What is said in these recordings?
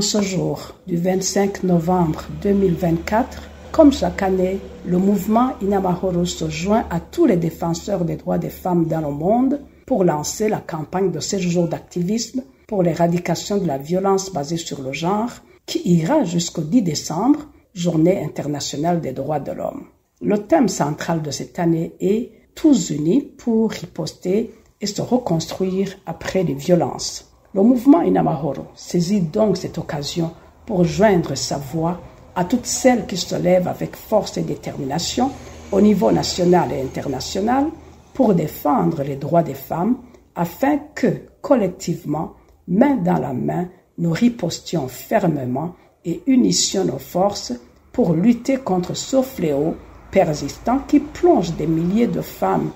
ce jour du 25 novembre 2024, comme chaque année, le mouvement Inamahoro se joint à tous les défenseurs des droits des femmes dans le monde pour lancer la campagne de 7 jours d'activisme pour l'éradication de la violence basée sur le genre, qui ira jusqu'au 10 décembre, Journée internationale des droits de l'homme. Le thème central de cette année est « Tous unis pour riposter et se reconstruire après les violences ». Le mouvement Inamahoro saisit donc cette occasion pour joindre sa voix à toutes celles qui se lèvent avec force et détermination au niveau national et international pour défendre les droits des femmes afin que, collectivement, main dans la main, nous ripostions fermement et unissions nos forces pour lutter contre ce fléau persistant qui plonge des milliers de femmes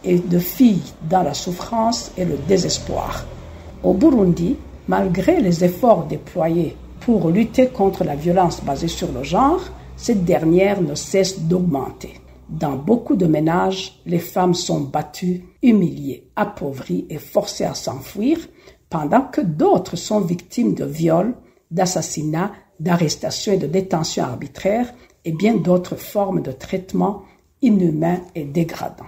et de filles dans la souffrance et le désespoir. Au Burundi, malgré les efforts déployés pour lutter contre la violence basée sur le genre, cette dernière ne cesse d'augmenter. Dans beaucoup de ménages, les femmes sont battues, humiliées, appauvries et forcées à s'enfuir, pendant que d'autres sont victimes de viols, d'assassinats, d'arrestations et de détentions arbitraires et bien d'autres formes de traitements inhumains et dégradants.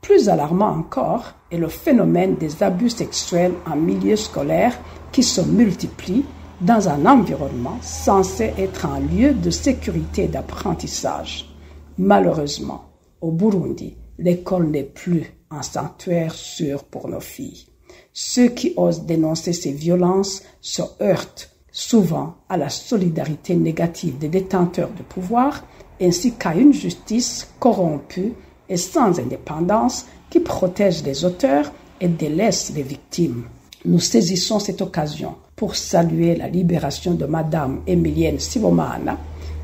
Plus alarmant encore est le phénomène des abus sexuels en milieu scolaire qui se multiplient dans un environnement censé être un lieu de sécurité et d'apprentissage. Malheureusement, au Burundi, l'école n'est plus un sanctuaire sûr pour nos filles. Ceux qui osent dénoncer ces violences se heurtent souvent à la solidarité négative des détenteurs de pouvoir ainsi qu'à une justice corrompue et sans indépendance qui protège les auteurs et délaisse les victimes. Nous saisissons cette occasion pour saluer la libération de Madame Emilienne Sibomana,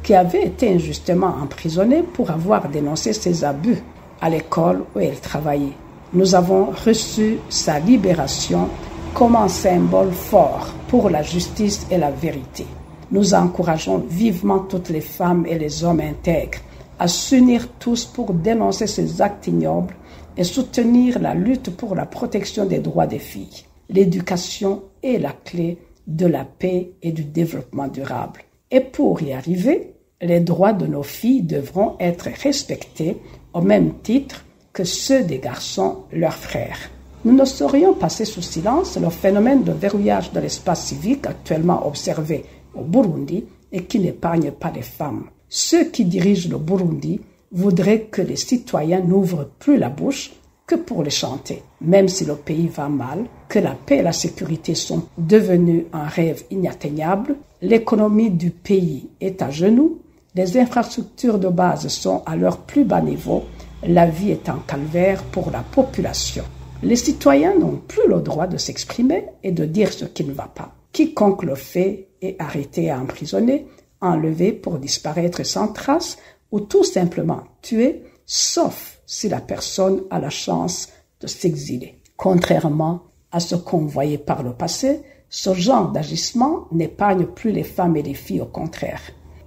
qui avait été injustement emprisonnée pour avoir dénoncé ses abus à l'école où elle travaillait. Nous avons reçu sa libération comme un symbole fort pour la justice et la vérité. Nous encourageons vivement toutes les femmes et les hommes intègres à s'unir tous pour dénoncer ces actes ignobles et soutenir la lutte pour la protection des droits des filles. L'éducation est la clé de la paix et du développement durable. Et pour y arriver, les droits de nos filles devront être respectés au même titre que ceux des garçons, leurs frères. Nous ne saurions passer sous silence le phénomène de verrouillage de l'espace civique actuellement observé au Burundi et qui n'épargne pas les femmes. Ceux qui dirigent le Burundi voudraient que les citoyens n'ouvrent plus la bouche que pour les chanter. Même si le pays va mal, que la paix et la sécurité sont devenus un rêve inatteignable, l'économie du pays est à genoux, les infrastructures de base sont à leur plus bas niveau, la vie est en calvaire pour la population. Les citoyens n'ont plus le droit de s'exprimer et de dire ce qui ne va pas. Quiconque le fait est arrêté et emprisonné, enlevé pour disparaître sans trace ou tout simplement tué, sauf si la personne a la chance de s'exiler. Contrairement à ce qu'on voyait par le passé, ce genre d'agissement n'épargne plus les femmes et les filles, au contraire.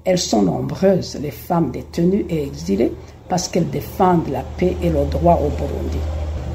Elles sont nombreuses, les femmes détenues et exilées, parce qu'elles défendent la paix et le droit au Burundi.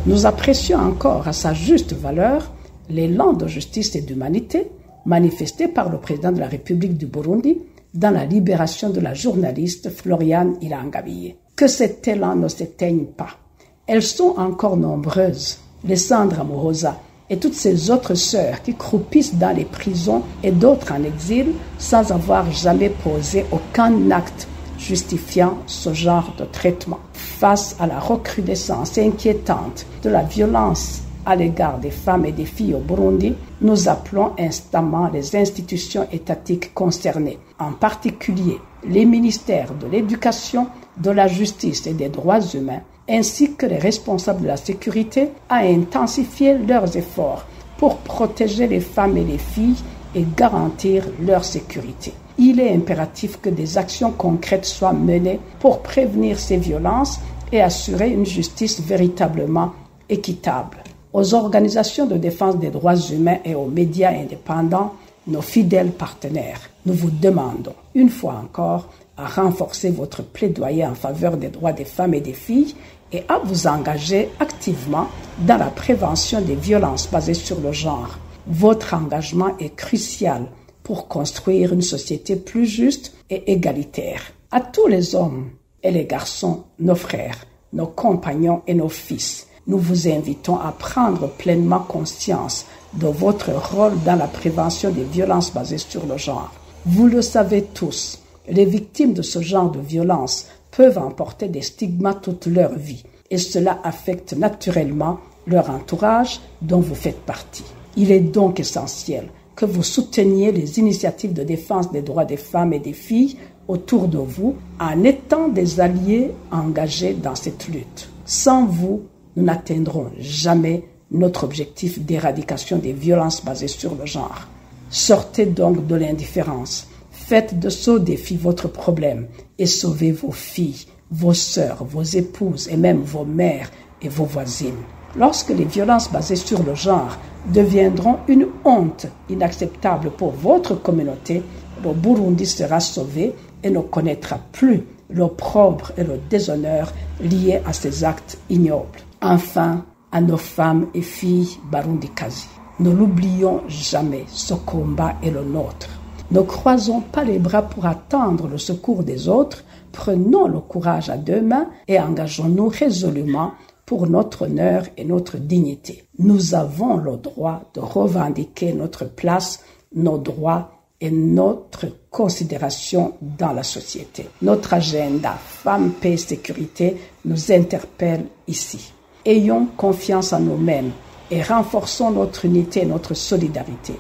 Nous apprécions encore à sa juste valeur l'élan de justice et d'humanité manifesté par le président de la République du Burundi dans la libération de la journaliste Floriane Irangabiye. Que cet élan ne s'éteigne pas. Elles sont encore nombreuses, les Sandra Muhoza et toutes ces autres sœurs qui croupissent dans les prisons et d'autres en exil sans avoir jamais posé aucun acte justifiant ce genre de traitement. Face à la recrudescence inquiétante de la violence à l'égard des femmes et des filles au Burundi, nous appelons instamment les institutions étatiques concernées, en particulier les ministères de l'Éducation, de la Justice et des Droits humains, ainsi que les responsables de la sécurité, à intensifier leurs efforts pour protéger les femmes et les filles et garantir leur sécurité. Il est impératif que des actions concrètes soient menées pour prévenir ces violences et assurer une justice véritablement équitable. Aux organisations de défense des droits humains et aux médias indépendants, nos fidèles partenaires, nous vous demandons, une fois encore, à renforcer votre plaidoyer en faveur des droits des femmes et des filles et à vous engager activement dans la prévention des violences basées sur le genre. Votre engagement est crucial pour construire une société plus juste et égalitaire. À tous les hommes et les garçons, nos frères, nos compagnons et nos fils, nous vous invitons à prendre pleinement conscience de votre rôle dans la prévention des violences basées sur le genre. Vous le savez tous, les victimes de ce genre de violence peuvent emporter des stigmates toute leur vie et cela affecte naturellement leur entourage dont vous faites partie. Il est donc essentiel que vous souteniez les initiatives de défense des droits des femmes et des filles autour de vous en étant des alliés engagés dans cette lutte. Sans vous, nous n'atteindrons jamais notre objectif d'éradication des violences basées sur le genre. Sortez donc de l'indifférence. Faites de ce défi votre problème et sauvez vos filles, vos sœurs, vos épouses et même vos mères et vos voisines. Lorsque les violences basées sur le genre deviendront une honte inacceptable pour votre communauté, le Burundi sera sauvé et ne connaîtra plus l'opprobre et le déshonneur liés à ces actes ignobles. Enfin, à nos femmes et filles Barundikazi, ne l'oublions jamais, ce combat est le nôtre. Ne croisons pas les bras pour attendre le secours des autres, prenons le courage à deux mains et engageons-nous résolument pour notre honneur et notre dignité. Nous avons le droit de revendiquer notre place, nos droits et notre considération dans la société. Notre agenda Femmes, Paix, Sécurité nous interpelle ici. Ayons confiance en nous-mêmes et renforçons notre unité et notre solidarité.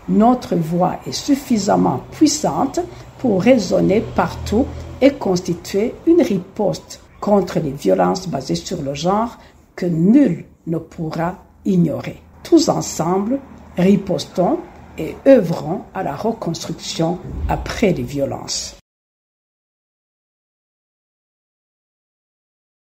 Notre voix est suffisamment puissante pour résonner partout et constituer une riposte contre les violences basées sur le genre que nul ne pourra ignorer. Tous ensemble, ripostons et œuvrons à la reconstruction après les violences.